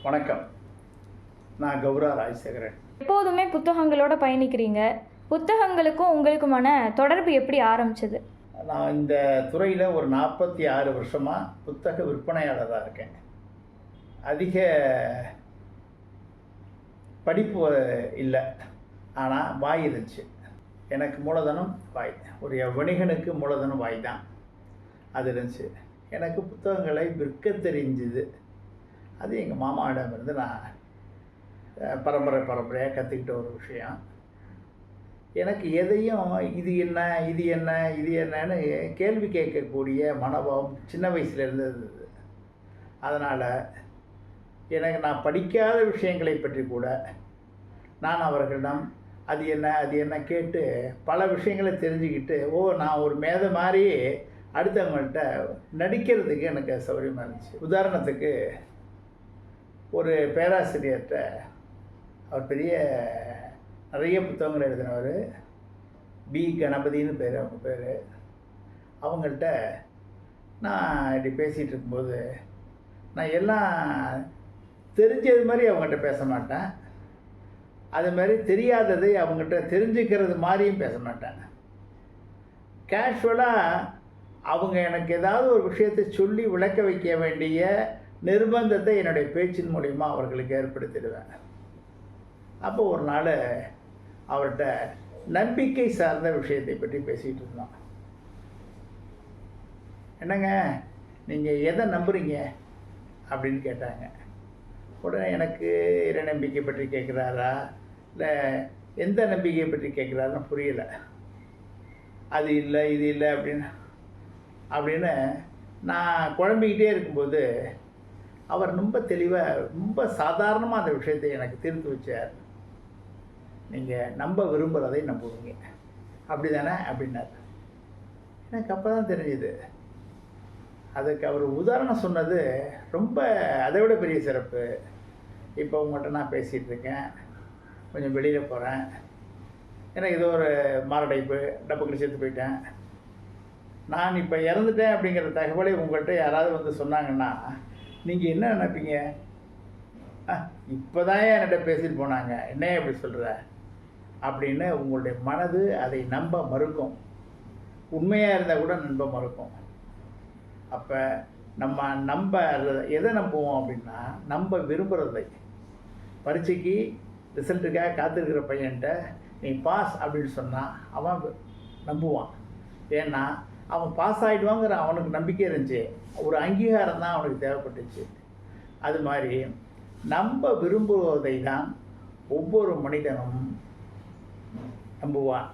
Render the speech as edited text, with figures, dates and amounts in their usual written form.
வணக்கம். நான் கௌரா ராஜசேகரன். எப்போதுமே புத்தகங்களோட பயணிக்கிறீங்க. புத்தகங்களுக்கும் உங்களுக்குமான தொடர்பு எப்படி ஆரம்பிச்சது? நான் இந்த துறையில் ஒரு 46 வருஷமாக புத்தக விற்பனையாளராக இருக்கேன். அதிக படிப்பு இல்லை, ஆனால் வாய் இருந்துச்சு. எனக்கு மூலதனம் வாய். ஒரு வணிகனுக்கு மூலதனம் வாய் தான். அது இருந்துச்சு. எனக்கு புத்தகங்களை விற்க தெரிஞ்சுது. அது எங்கள் மாமாவிடமிருந்து நான் பரம்பரையாக கற்றுக்கிட்ட ஒரு விஷயம். எனக்கு எதையும் இது என்ன இது என்ன இது என்னன்னு கேள்வி கேட்கக்கூடிய மனோபாவம் சின்ன வயசில் இருந்தது. அதனால் எனக்கு நான் படிக்காத விஷயங்களை பற்றி கூட நான் அவர்களிடம் அது என்ன கேட்டு பல விஷயங்களை தெரிஞ்சுக்கிட்டு நான் ஒரு மேதை மாதிரி அடுத்தவங்கள்ட்ட நடிக்கிறதுக்கு எனக்கு சௌகரியமாக இருந்துச்சு. உதாரணத்துக்கு ஒரு பேராசிரியர்கிட்ட, அவர் நிறைய புத்தகங்கள் எழுதினவர், பி கணபதினு பேர், அவங்க பேர். அவங்கள்ட்ட நான் இப்படி பேசிகிட்டு இருக்கும்போது நான் எல்லாம் தெரிஞ்சது மாதிரி அவங்கள்ட்ட பேச மாட்டேன், அது மாதிரி தெரியாததை அவங்கள்ட்ட தெரிஞ்சுக்கிறது மாதிரியும் பேச மாட்டேன். கேஷுவலாக அவங்க எனக்கு ஏதாவது ஒரு விஷயத்தை சொல்லி விளக்க வைக்க வேண்டிய நிர்பந்தத்தை என்னுடைய பேச்சின் மூலிமா அவர்களுக்கு ஏற்படுத்திடுவேன். அப்போ ஒரு நாள் அவர்கிட்ட நம்பிக்கை சார்ந்த விஷயத்தை பற்றி பேசிகிட்டு இருந்தோம். என்னங்க நீங்கள் எதை நம்புறீங்க அப்படின்னு கேட்டாங்க. உடனே எனக்கு இறை நம்பிக்கை பற்றி கேட்குறாரா இல்லை எந்த நம்பிக்கையை பற்றி கேட்குறாருன்னு புரியலை. அது இல்லை இது இல்லை அப்படின்னு நான் குழம்பிக்கிட்டே இருக்கும்போது அவர் ரொம்ப தெளிவாக ரொம்ப சாதாரணமாக அந்த விஷயத்தை எனக்கு தீர்த்து வச்சார். நீங்கள் நம்ப விரும்புகிறதை நம்புவீங்க, அப்படி தானே அப்படின்னார். எனக்கு அப்போ தான் தெரிஞ்சுது. அதுக்கு அவர் உதாரணம் சொன்னது ரொம்ப அதை விட பெரிய சிறப்பு. இப்போ உங்கள்கிட்ட நான் பேசிகிட்டு இருக்கேன், கொஞ்சம் வெளியில் போகிறேன், எனக்கு ஏதோ ஒரு மாரடைப்பு, டப்புக்கு செத்து போயிட்டேன், நான் இப்போ இறந்துட்டேன் அப்படிங்கிற தகவலை உங்கள்கிட்ட யாராவது வந்து சொன்னாங்கன்னா நீங்கள் என்ன நினைப்பீங்க? இப்போ தான் என்கிட்ட பேசிட்டு போனாங்க, என்ன எப்படி சொல்கிற அப்படின்னு உங்களுடைய மனது அதை நம்ப மறுக்கும். உண்மையாக இருந்தால் கூட நம்ப மறுக்கும். அப்போ நம்ம எதை நம்புவோம் அப்படின்னா, நம்ப விரும்புகிறதை. பரீட்சைக்கு ரிசல்ட்டுக்காக காத்திருக்கிற பையன்கிட்ட நீ பாஸ் அப்படின்னு சொன்னால் அவன் நம்புவான். ஏன்னா அவன் பாஸ் ஆகிடுவாங்கிற அவனுக்கு நம்பிக்கை இருந்துச்சு, ஒரு அங்கீகாரம் தான் அவனுக்கு தேவைப்பட்டுச்சு. அது மாதிரி நம்ப விரும்புவதை தான் ஒவ்வொரு மனிதனும் நம்புவான்.